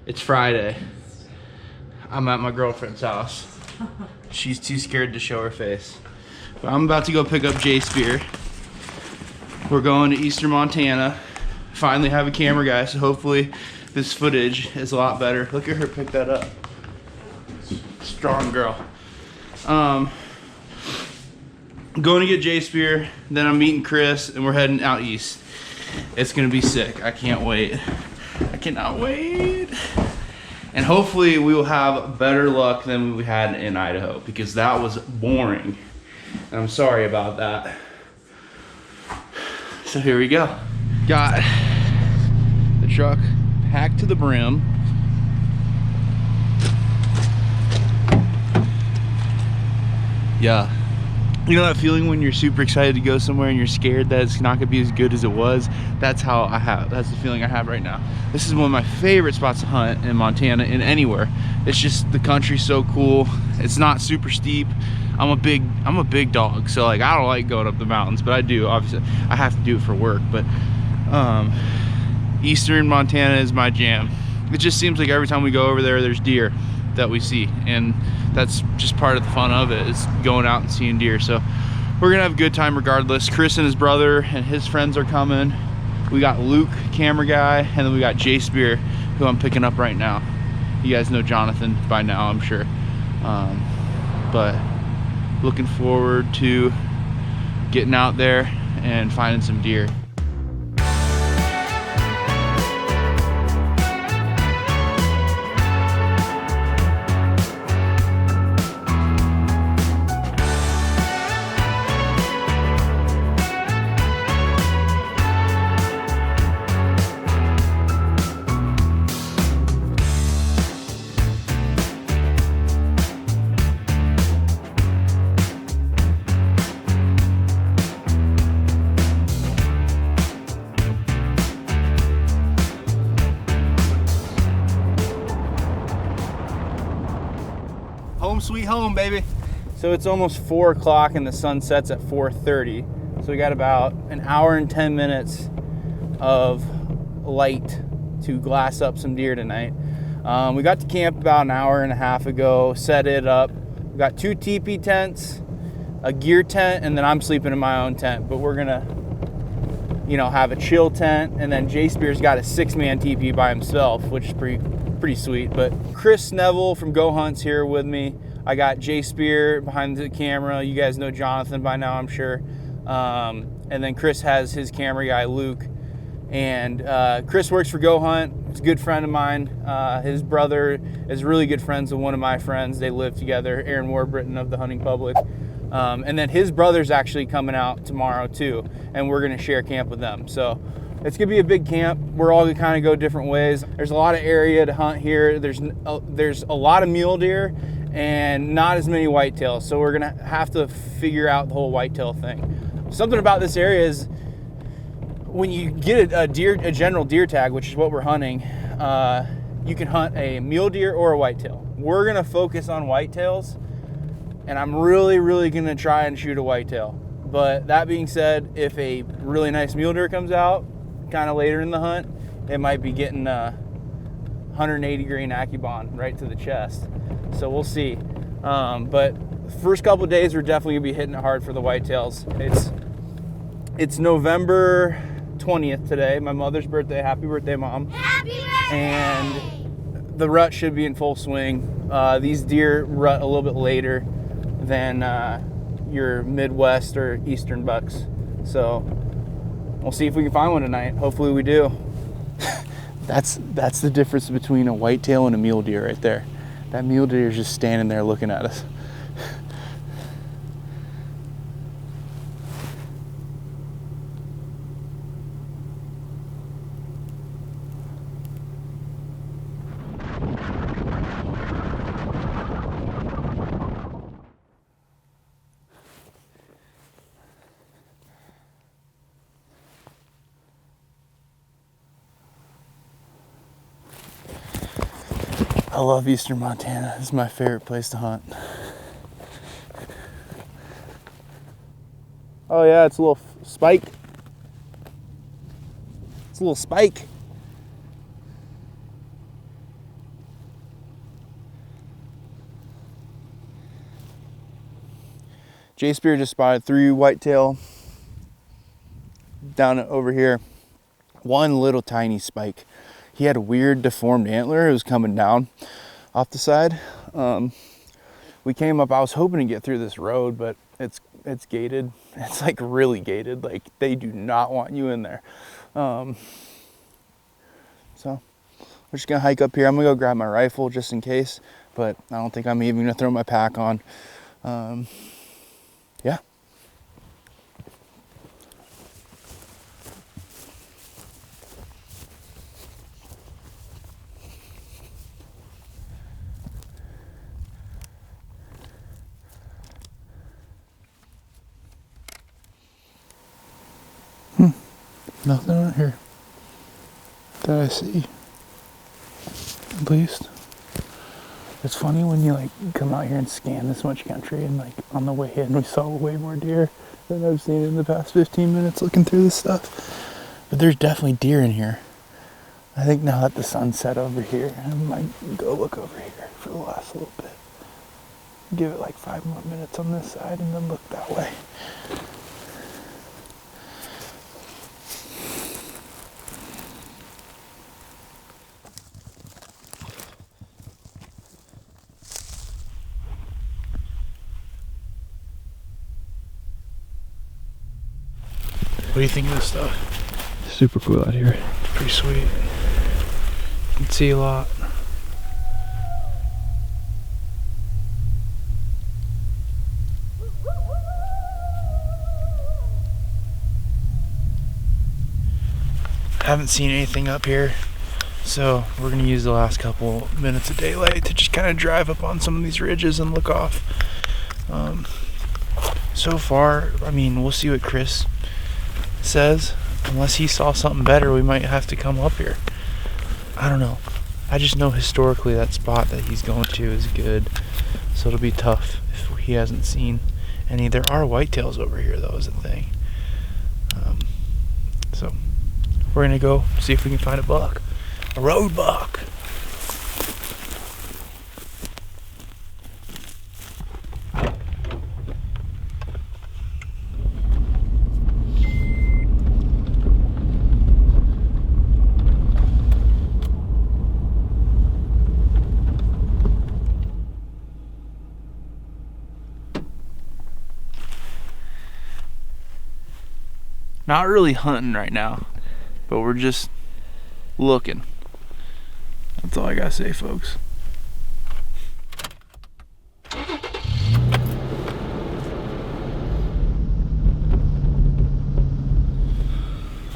It's Friday. I'm at my girlfriend's house. She's too scared to show her face. But I'm about to go pick up Jay Spear. We're going to Eastern Montana. Finally have a camera guy, so hopefully this footage is a lot better. Look at her pick that up. Strong girl. Going to get Jay Spear, then I'm meeting Chris, and we're heading out east. It's gonna be sick. I can't wait. I cannot wait. And hopefully we will have better luck than we had in Idaho, because that was boring. And I'm sorry about that. So here we go. Got the truck packed to the brim. Yeah. You know that feeling when you're super excited to go somewhere and you're scared that it's not gonna be as good as it was? That's the feeling I have right now. This is one of my favorite spots to hunt in Montana and anywhere. It's just, the country's so cool. It's not super steep. I'm a big dog, so like I don't like going up the mountains, but I do. Obviously I have to do it for work, but Eastern Montana is my jam. It just seems like every time we go over there's deer that we see, and that's just part of the fun of it, is going out and seeing deer. So we're gonna have a good time regardless. Chris and his brother and his friends are coming. We got Luke, camera guy, and then we got Jay Spear, who I'm picking up right now. You guys know Jonathan by now, I'm sure. But looking forward to getting out there and finding some deer. Home sweet home, baby. So it's almost 4 o'clock and the sun sets at 4:30. So we got about an hour and 10 minutes of light to glass up some deer tonight. We got to camp about an hour and a half ago, set it up. We got 2 teepee tents, a gear tent, and then I'm sleeping in my own tent. But we're gonna, have a chill tent, and then Jay Spear's got a 6-man teepee by himself, which is pretty sweet. But Chris Neville from Go Hunt's here with me. I got Jay Spear behind the camera. You guys know Jonathan by now, I'm sure. And then Chris has his camera guy, Luke. And Chris works for Go Hunt. He's a good friend of mine. His brother is really good friends with one of my friends. They live together, Aaron Warbritton of the Hunting Public. And then his brother's actually coming out tomorrow too, and we're gonna share camp with them. So it's gonna be a big camp. We're all gonna kind of go different ways. There's a lot of area to hunt here. There's a lot of mule deer and not as many whitetails. So we're gonna have to figure out the whole whitetail thing. Something about this area is when you get a general deer tag, which is what we're hunting, you can hunt a mule deer or a whitetail. We're gonna focus on whitetails, and I'm really gonna try and shoot a whitetail. But that being said, if a really nice mule deer comes out kind of later in the hunt, it might be getting 180 grain Accubon right to the chest. So we'll see. But first couple of days, we're definitely gonna be hitting it hard for the whitetails. It's November 20th today, my mother's birthday. Happy birthday, Mom. Happy birthday! And the rut should be in full swing. These deer rut a little bit later than your Midwest or Eastern bucks. So we'll see if we can find one tonight. Hopefully we do. That's the difference between a whitetail and a mule deer right there. That mule deer is just standing there looking at us. I love Eastern Montana. It's my favorite place to hunt. Oh yeah, it's a little spike. It's a little spike. J Spear just spotted 3 whitetail down over here. 1 little tiny spike. He had a weird deformed antler. It was coming down off the side. We came up, I was hoping to get through this road, but it's gated. It's like really gated. Like they do not want you in there. So we're just gonna hike up here. I'm gonna go grab my rifle just in case, but I don't think I'm even gonna throw my pack on. Yeah. Nothing out here that I see, at least. It's funny when you like come out here and scan this much country, and like on the way in we saw way more deer than I've seen in the past 15 minutes looking through this stuff. But there's definitely deer in here. I think now that the sun's set over here, I might go look over here for the last little bit. Give it like 5 more minutes on this side and then look that way. What do you think of this stuff? Super cool out here. It's pretty sweet. You can see a lot. I haven't seen anything up here, so we're gonna use the last couple minutes of daylight to just kind of drive up on some of these ridges and look off. So far, I mean, we'll see what Chris says. Unless he saw something better, we might have to come up here. I don't know. I just know historically that spot that he's going to is good, so it'll be tough if he hasn't seen any. There are whitetails over here though, is the thing. So we're gonna go see if we can find a buck, a road buck. Not really hunting right now, but we're just looking. That's all I gotta say, folks.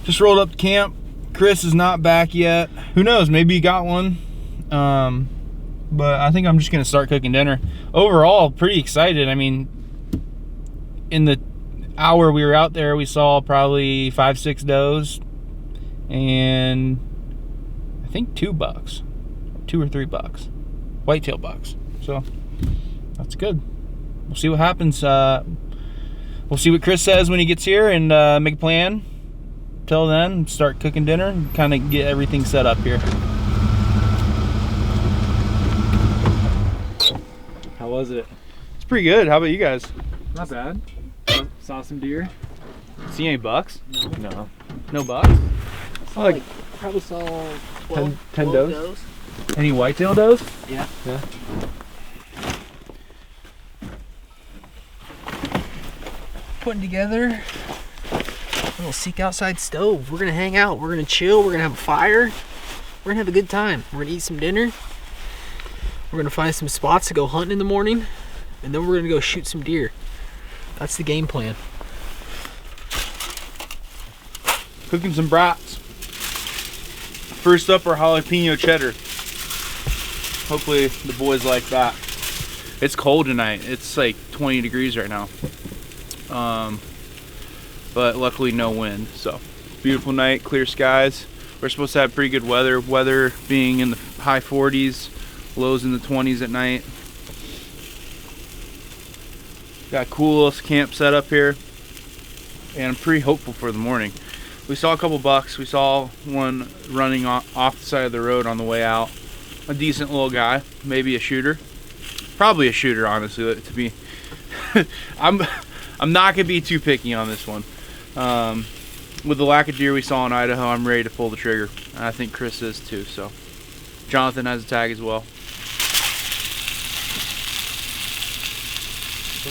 Just rolled up to camp. Chris is not back yet. Who knows, maybe he got one. But I think I'm just gonna start cooking dinner. Overall, pretty excited. I mean, in the hour we were out there, we saw probably 5-6 does and I think 2 bucks, 2 or 3 bucks, whitetail bucks. So that's good. We'll see what happens. We'll see what Chris says when he gets here and make a plan. Till then, start cooking dinner and kind of get everything set up here. How was it? It's pretty good. How about you guys? Not bad. Saw some deer. See any bucks? No. No bucks? I probably saw 12, 10 does. Any whitetail does? Yeah. Putting together a little seek outside stove. We're gonna hang out. We're gonna chill. We're gonna have a fire. We're gonna have a good time. We're gonna eat some dinner. We're gonna find some spots to go hunting in the morning, and then we're gonna go shoot some deer. That's the game plan. Cooking some brats. First up, our jalapeno cheddar. Hopefully the boys like that. It's cold tonight. It's like 20 degrees right now. But luckily no wind. So beautiful night, clear skies. We're supposed to have pretty good weather. Weather being in the high 40s, lows in the 20s at night. Got a cool camp set up here, and I'm pretty hopeful for the morning. We saw a couple bucks. We saw one running off the side of the road on the way out. A decent little guy, maybe a shooter. Probably a shooter, honestly. To be, I'm not gonna be too picky on this one. With the lack of deer we saw in Idaho, I'm ready to pull the trigger. And I think Chris is too. So Jonathan has a tag as well.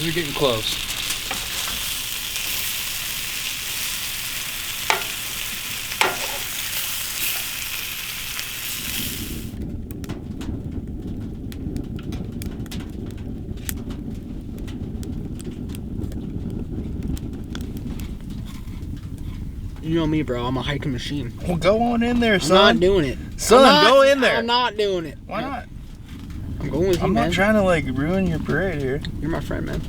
We're getting close. You know me, bro. I'm a hiking machine. Well, go on in there, I'm son. not doing it. Son, go in there. I'm not doing it. Why not? I'm going with you, I'm man. not trying to like ruin your parade here. You're my friend, man.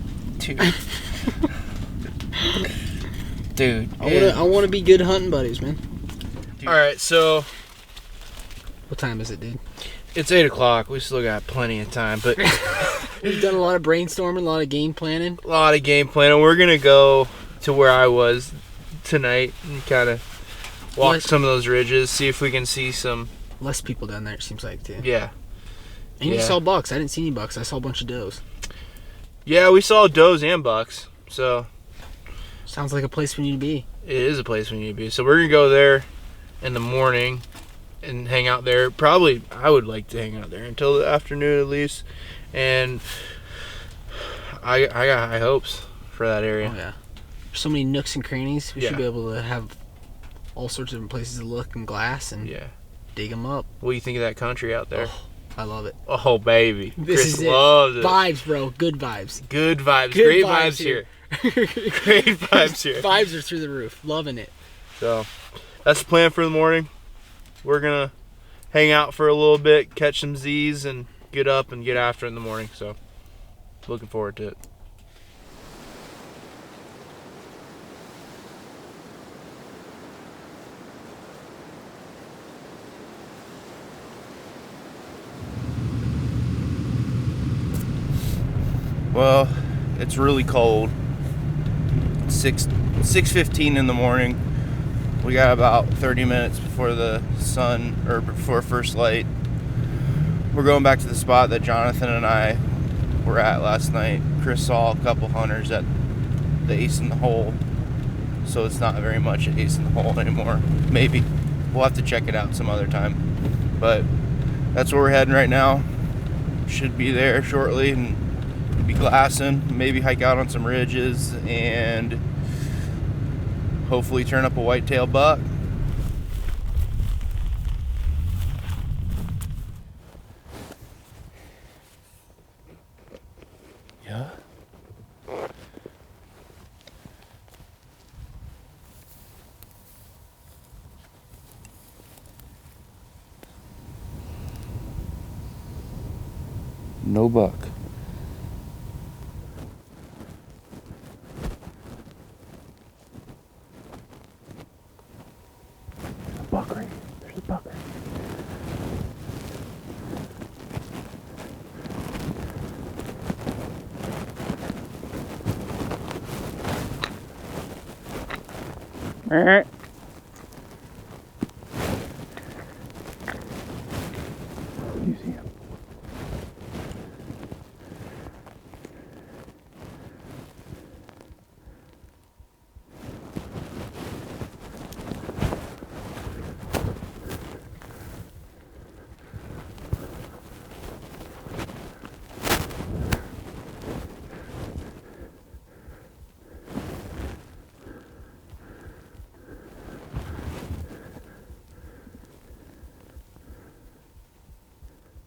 Dude. I want to be good hunting buddies, man. All right, so What time is it, dude? it's 8 o'clock. We still got plenty of time, but We've done a lot of brainstorming, a lot of game planning. a lot of game planning. We're gonna go to where I was tonight and kind of walk What? some of those ridges, see if we can see some. Less people down there, it seems like, too. Yeah, And you Yeah. saw bucks. I didn't see any bucks. I saw a bunch of does. yeah, we saw does and bucks, so Sounds like a place we need to be. it is a place we need to be. So we're gonna go there in the morning and hang out there. Probably, I would like to hang out there until the afternoon at least, and I got high hopes for that area. Oh, yeah. There's so many nooks and crannies. We Yeah. should be able to have all sorts of different places to look and glass and Yeah. dig them up. What do you think of that country out there? I love it. Oh, baby. This Chris is it. loves it. Vibes, bro. Good vibes. Good vibes. Good Great vibes vibes here. here. Great vibes here. Vibes are through the roof. Loving it. So, that's the plan for the morning. We're going to hang out for a little bit, catch some Z's, and get up and get after it in the morning. So, looking forward to it. Well, it's really cold. 6:15 in the morning. We got about 30 minutes before the sun, or before first light. We're going back to the spot that Jonathan and I were at last night. Chris saw a couple hunters at the Ace in the Hole, so it's not very much an Ace in the Hole anymore. Maybe we'll have to check it out some other time, but that's where we're heading right now. Should be there shortly and be glassing, maybe hike out on some ridges, and hopefully turn up a whitetail buck. Yeah. No buck. Buck right here. There's a buck right here. You see him?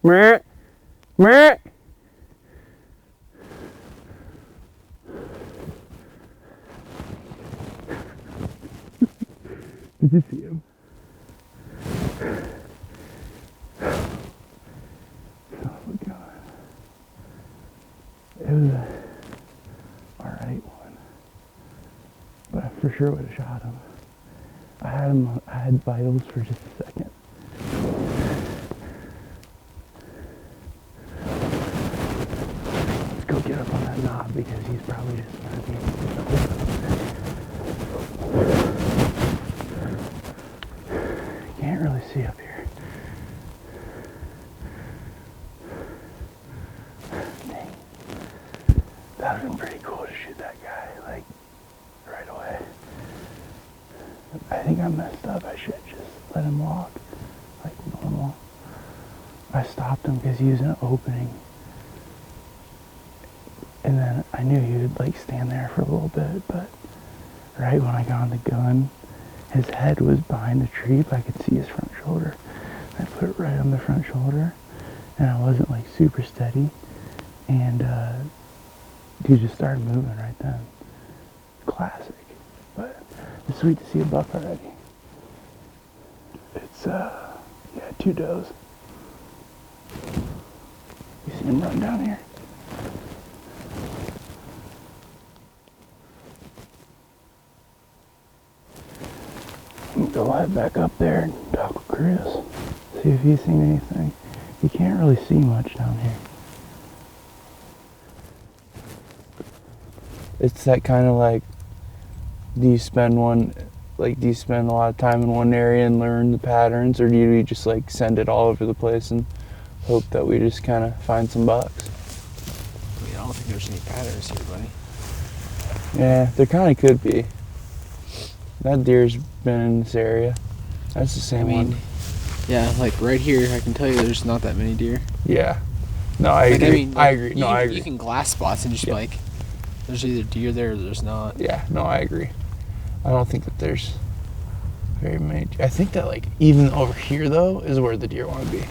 Meh. Meh. Did you see him? Oh my God. It was a alright one. But I for sure would have shot him. I had vitals for just a second. Let's go get up on that knob because he's probably just gonna be. Can't really see up here. Dang. That would have been pretty cool to shoot that guy. Like, I think I messed up. I should just let him walk like normal. I stopped him because he was in an opening. And then I knew he would like stand there for a little bit, but right when I got on the gun, his head was behind the tree, but I could see his front shoulder. I put it right on the front shoulder, and I wasn't like super steady, and he just started moving right then. Classic, but it's sweet to see a buck already. It's yeah, 2 does. You see him run down here. Go head back up there and talk with Chris. See if he's seen anything. You can't really see much down here. It's that kind of like, do you spend a lot of time in one area and learn the patterns, or do you just like send it all over the place and hope that we just kind of find some bucks? I don't think there's any patterns here, buddy. Yeah, there kind of could be. That deer's been in this area. That's the same one. Yeah, like right here, I can tell you there's not that many deer. Yeah. No, I agree. I agree. No, I agree. You can glass spots and just be like, there's either deer there or there's not. Yeah, no, I agree. I don't think that there's very many. I think that like even over here though is where the deer want to be.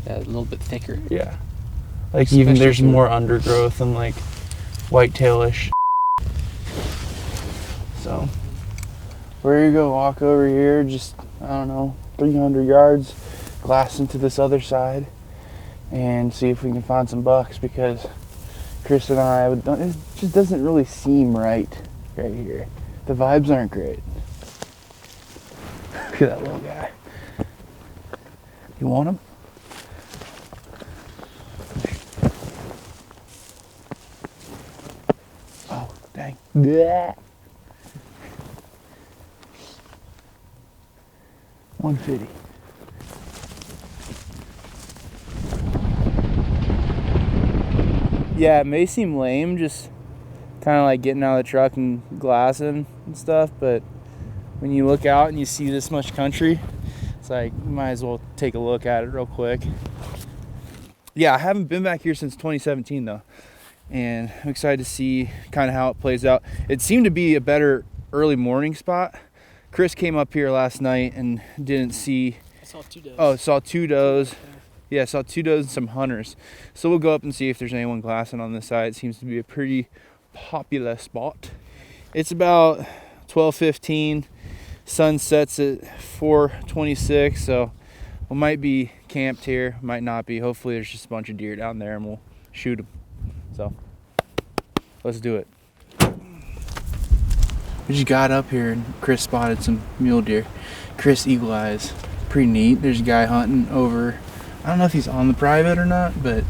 Yeah, a little bit thicker. Yeah. Like Especially even there's more undergrowth and like whitetailish. So we're gonna go walk over here, just I don't know, 300 yards, glass into this other side, and see if we can find some bucks, because Chris and I, it just doesn't really seem right here. The vibes aren't great. Look at that little guy. You want him? Oh, dang. Blech. 150. Yeah, it may seem lame just kind of like getting out of the truck and glassing and stuff, but when you look out and you see this much country, it's like you might as well take a look at it real quick. Yeah, I haven't been back here since 2017 though, and I'm excited to see kind of how it plays out. It seemed to be a better early morning spot. Chris came up here last night and didn't see. I saw 2 does. Oh, saw 2 does. Yeah, saw 2 does and some hunters. So we'll go up and see if there's anyone glassing on this side. It seems to be a pretty popular spot. It's about 12:15. Sun sets at 4:26, so we might be camped here, might not be. Hopefully there's just a bunch of deer down there and we'll shoot them. So let's do it. We just got up here and Chris spotted some mule deer. Chris eagle eyes. Pretty neat. There's a guy hunting over, I don't know if he's on the private or not, but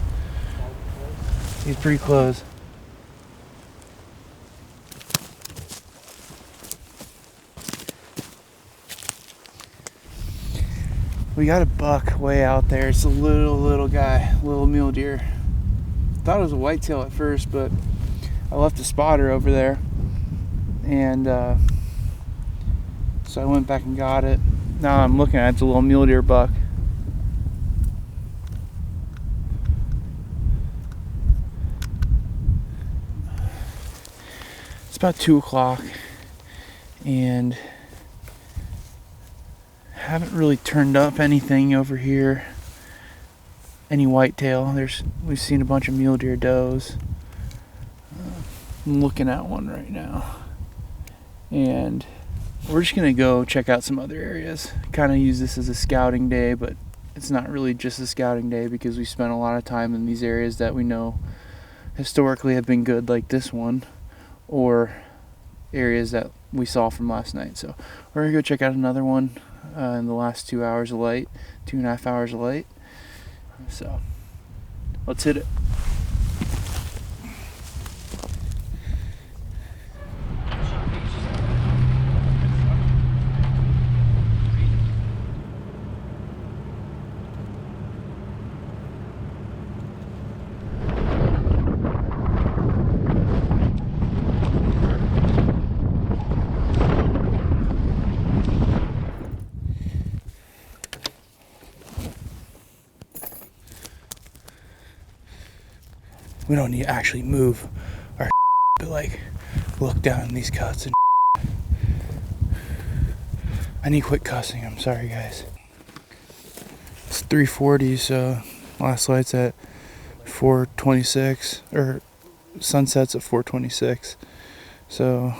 he's pretty close. We got a buck way out there. It's a little guy, little mule deer. Thought it was a whitetail at first, but I left a spotter over there, and so I went back and got it. Now I'm looking at it's a little mule deer buck. It's about 2 o'clock, and haven't really turned up anything over here. Any whitetail. We've seen a bunch of mule deer does. I'm looking at one right now, and we're just gonna go check out some other areas. Kind of use this as a scouting day, but it's not really just a scouting day because we spent a lot of time in these areas that we know historically have been good, like this one, or areas that we saw from last night. So we're gonna go check out another one in the last 2 hours of light, 2.5 hours of light. So let's hit it. We don't need to actually move our but like look down in these cuts and I need to quit cussing. I'm sorry, guys. It's 3:40, so last light's at 4:26, or sunset's at 4:26. So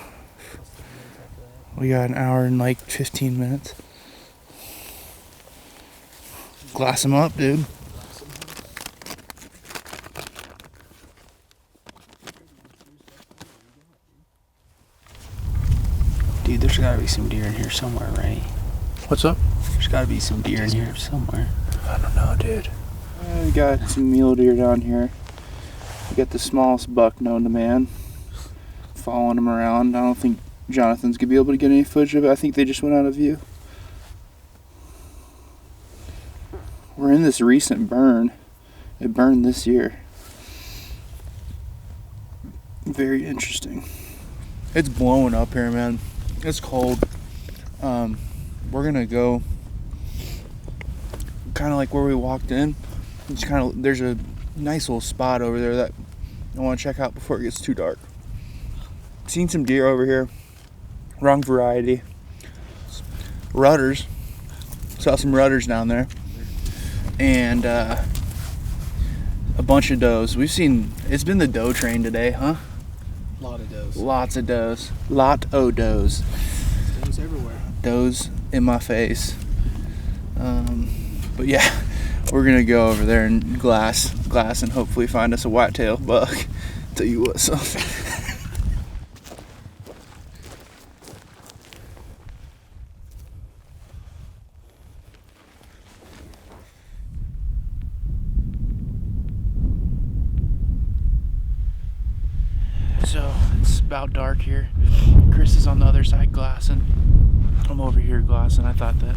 we got an hour and like 15 minutes. Glass them up, dude. Dude, there's gotta be some deer in here somewhere, right? What's up? There's gotta be some deer in here somewhere. I don't know, dude. We got some mule deer down here. We got the smallest buck known to man. Following him around. I don't think Jonathan's gonna be able to get any footage of it. I think they just went out of view. We're in this recent burn. It burned this year. Very interesting. It's blowing up here, man. It's cold. We're gonna go kind of like where we walked in. It's kind of, there's a nice little spot over there that I want to check out before it gets too dark. Seen some deer over here. Wrong variety. Rudders. Saw some rudders down there. And a bunch of does. We've seen, it's been the doe train today, huh? A lot of does. Lots of does. Lot o' does. Does everywhere. Does in my face. But yeah, we're gonna go over there and glass and hopefully find us a whitetail buck. Tell you what, son. So it's about dark here. Chris is on the other side glassing. I'm over here glassing. I thought that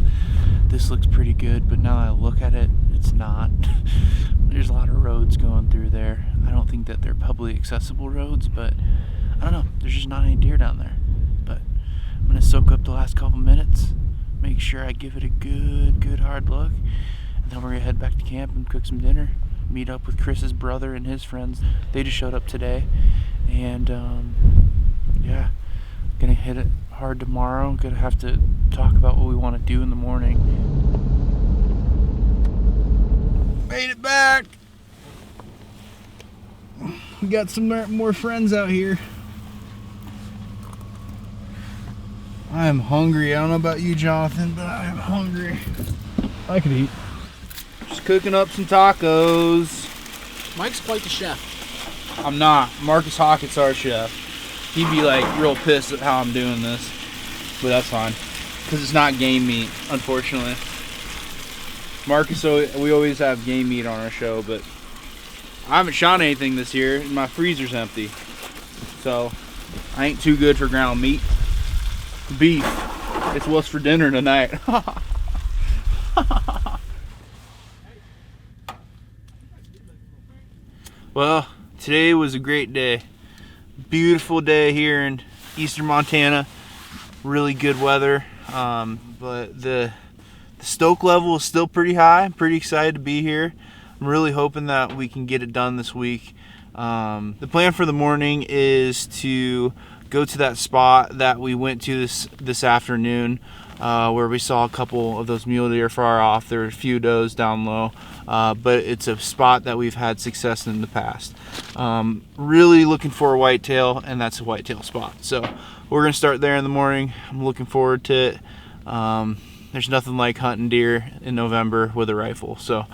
this looks pretty good, but now that I look at it, it's not. There's a lot of roads going through there. I don't think that they're publicly accessible roads, but I don't know. There's just not any deer down there. But I'm gonna soak up the last couple minutes, make sure I give it a good hard look, and then we're gonna head back to camp and cook some dinner. Meet up with Chris's brother and his friends. They just showed up today, and yeah, gonna hit it hard tomorrow. Gonna have to talk about what we want to do in the morning. Made it back. We got some more friends out here. I am hungry. I don't know about you, Jonathan, but I am hungry. I could eat. Just cooking up some tacos. Mike's quite the chef. I'm not. Marcus Hockett's our chef. He'd be like real pissed at how I'm doing this, but that's fine, because it's not game meat, unfortunately. Marcus, we always have game meat on our show, but I haven't shot anything this year, and my freezer's empty, so I ain't too good for ground meat. Beef, it's what's for dinner tonight. Well, today was a great day. Beautiful day here in eastern Montana. Really good weather, but the stoke level is still pretty high. I'm pretty excited to be here. I'm really hoping that we can get it done this week. The plan for the morning is to go to that spot that we went to this afternoon, where we saw a couple of those mule deer far off. There were a few does down low, but it's a spot that we've had success in the past. Really looking for a whitetail, and that's a whitetail spot. So we're gonna start there in the morning. I'm looking forward to it. There's nothing like hunting deer in November with a rifle, so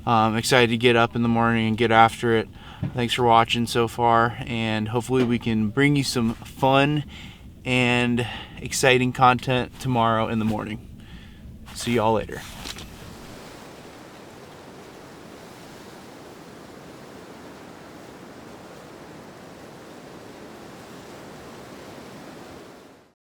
I'm excited to get up in the morning and get after it. Thanks for watching so far, and hopefully we can bring you some fun and exciting content tomorrow in the morning. See y'all later.